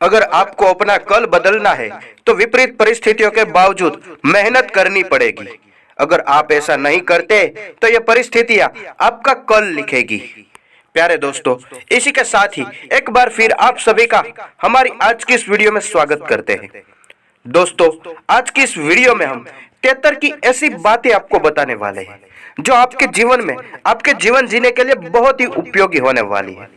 अगर आपको अपना कल बदलना है तो विपरीत परिस्थितियों के बावजूद मेहनत करनी पड़ेगी। अगर आप ऐसा नहीं करते तो ये परिस्थितियां आपका कल लिखेगी। प्यारे दोस्तों, इसी के साथ ही एक बार फिर आप सभी का हमारी आज की इस वीडियो में स्वागत करते हैं। दोस्तों, आज की इस वीडियो में हम 73 की ऐसी बातें आपको बताने वाले हैं जो आपके जीवन में आपके जीवन जीने के लिए बहुत ही उपयोगी होने वाली है।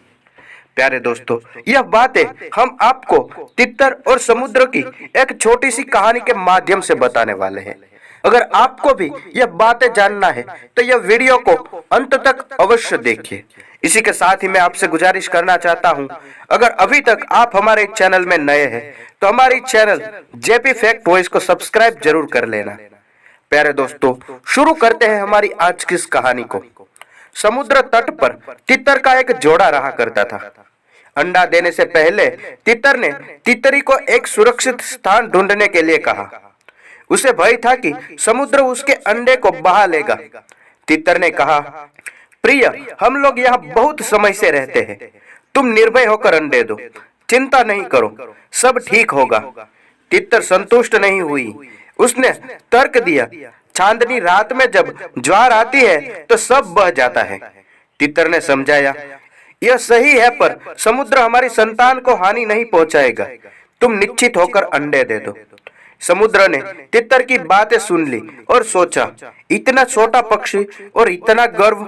प्यारे दोस्तों, यह बातें हम आपको तितर और समुद्र की एक छोटी सी कहानी के माध्यम से बताने वाले हैं। अगर आपको भी यह बातें जानना है तो यह वीडियो को अंत तक अवश्य देखिए। इसी के साथ ही मैं आपसे गुजारिश करना चाहता हूं, अगर अभी तक आप हमारे चैनल में नए हैं तो हमारी चैनल जेपी फैक्ट वॉइस को सब्सक्राइब जरूर कर लेना। प्यारे दोस्तों, शुरू करते हैं हमारी आज की इस कहानी को। समुद्र तट पर तितर का एक जोड़ा रहा करता था। अंडा देने से पहले तितर ने तितरी को एक सुरक्षित स्थान ढूंढने के लिए कहा। उसे भय था कि समुद्र उसके अंडे को बहा लेगा। तितर ने कहा, प्रिय, हम लोग यहाँ बहुत समय से रहते हैं। तुम निर्भय होकर अंडे दो, चिंता नहीं करो, सब ठीक होगा। तितर संतुष्ट नहीं हुई। उसने तर्क दिया, चांदनी रात में जब ज्वार आती है तो सब बह जाता है। तितर ने समझाया, यह सही है, पर समुद्र हमारी संतान को हानि नहीं पहुंचाएगा। तुम निश्चित होकर अंडे दे दो। समुद्र ने तितर की बातें सुन ली और सोचा, इतना छोटा पक्षी और इतना गर्व,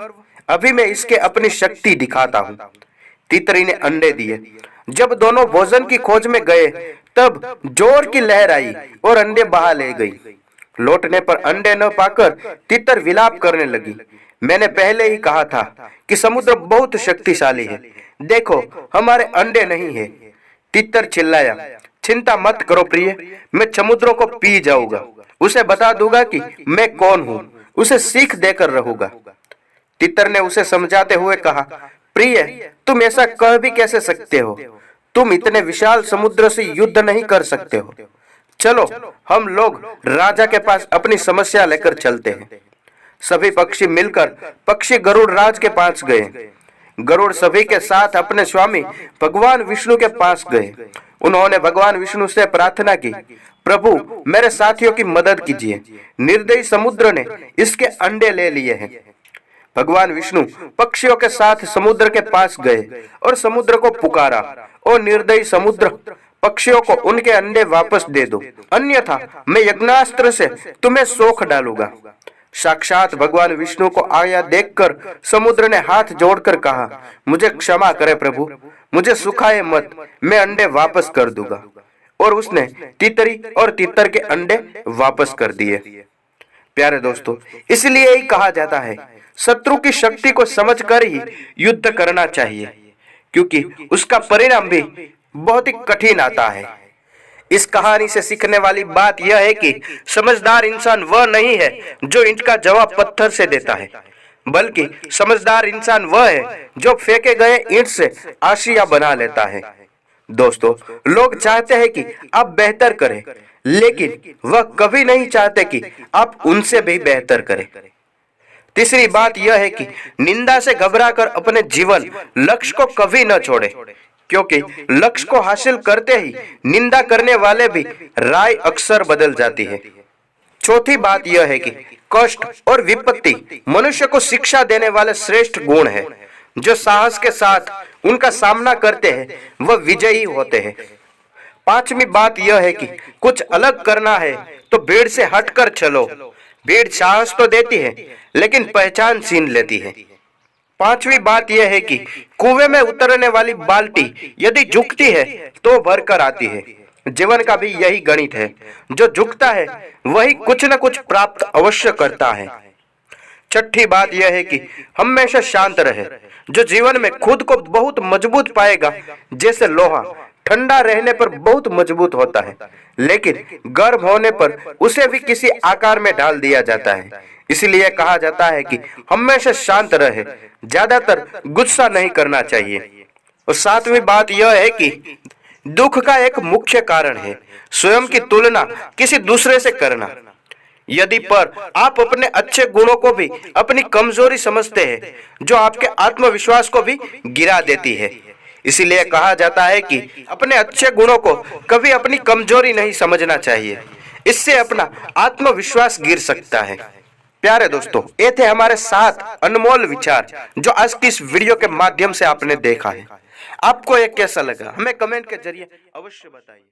अभी मैं इसके अपनी शक्ति दिखाता हूँ। तितरी ने अंडे दिए। जब दोनों भोजन की खोज में गए तब जोर की लहर आई और अंडे बहा ले गई। लौटने पर अंडे न पाकर तितर विलाप करने लगी। मैंने पहले ही कहा था कि समुद्र बहुत शक्तिशाली है, देखो हमारे अंडे नहीं है। तितर चिल्लाया, चिंता मत करो प्रिय, मैं समुद्र को पी जाऊंगा, उसे बता दूंगा कि मैं कौन हूँ, उसे सीख देकर रहूंगा। तितर ने उसे समझाते हुए कहा, प्रिय, तुम ऐसा कह भी कैसे सकते हो? तुम इतने विशाल समुद्र से युद्ध नहीं कर सकते हो। चलो हम लोग राजा के पास अपनी समस्या लेकर चलते हैं। सभी पक्षी मिलकर पक्षी गरुड़ राज के पास गए। गरुड़ सभी के साथ अपने स्वामी भगवान विष्णु के पास गए। उन्होंने भगवान विष्णु से प्रार्थना की, प्रभु मेरे साथियों की मदद कीजिए, निर्दयी समुद्र ने इसके अंडे ले लिए हैं। भगवान विष्णु पक्षियों के साथ समुद्र के पास गए और समुद्र को पुकारा, और निर्दयी समुद्र, पक्षियों को उनके अंडे वापस दे दो, अन्यथा मैं यज्ञास्त्र से तुम्हें सोख डालूंगा। साक्षात भगवान विष्णु को आया देखकर समुद्र ने हाथ जोड़कर कहा, मुझे क्षमा करे प्रभु, मुझे सुखाए मत, मैं अंडे वापस कर दूंगा। और उसने तितरी और तितर के अंडे वापस कर दिए। प्यारे दोस्तों, इसलिए ही कहा जाता है, शत्रु की शक्ति को समझकर ही युद्ध करना चाहिए, क्योंकि उसका परिणाम भी बहुत ही कठिन आता है। इस कहानी से सीखने वाली बात यह है कि समझदार इंसान वह नहीं है जो ईंट का जवाब पत्थर से देता है, बल्कि समझदार इंसान वह है जो फेंके गए ईंट से आशिया बना लेता है। दोस्तों, लोग चाहते हैं कि आप बेहतर करें, लेकिन वह कभी नहीं चाहते कि आप उनसे भी बेहतर करें। तीसरी बात यह है कि निंदा से घबराकर अपने जीवन लक्ष्य को कभी न छोड़े, क्योंकि लक्ष्य को हासिल करते ही निंदा करने वाले भी राय अक्सर बदल जाती है। चौथी बात यह है कि कष्ट और विपत्ति मनुष्य को शिक्षा देने वाले श्रेष्ठ गुण है। जो साहस के साथ उनका सामना करते हैं वह विजयी होते हैं। पांचवी बात यह है कि कुछ अलग करना है तो भीड़ से हटकर चलो। भीड़ साहस तो देती है लेकिन पहचान छीन लेती है। पांचवी बात यह है कि कुएं में उतरने वाली बाल्टी यदि झुकती है तो भरकर आती है। जीवन का भी यही गणित है, जो झुकता है वही कुछ न कुछ प्राप्त अवश्य करता है। छठी बात यह है कि हमेशा शांत रहे। जो जीवन में खुद को बहुत मजबूत पाएगा, जैसे लोहा ठंडा रहने पर बहुत मजबूत होता है, लेकिन गर्म होने पर उसे भी किसी आकार में डाल दिया जाता है। इसलिए कहा जाता है कि हमेशा शांत रहे, ज्यादातर गुस्सा नहीं करना चाहिए। और सातवीं बात यह है कि दुख का एक मुख्य कारण है स्वयं की तुलना किसी दूसरे से करना। यदि पर आप अपने अच्छे गुणों को भी अपनी कमजोरी समझते हैं, जो आपके आत्मविश्वास को भी गिरा देती है। इसीलिए कहा जाता है कि अपने अच्छे गुणों को कभी अपनी कमजोरी नहीं समझना चाहिए, इससे अपना आत्मविश्वास गिर सकता है। प्यारे दोस्तों, ये थे हमारे 7 अनमोल विचार जो आज की इस वीडियो के माध्यम से आपने देखा है। आपको ये कैसा लगा हमें कमेंट के जरिए अवश्य बताइए।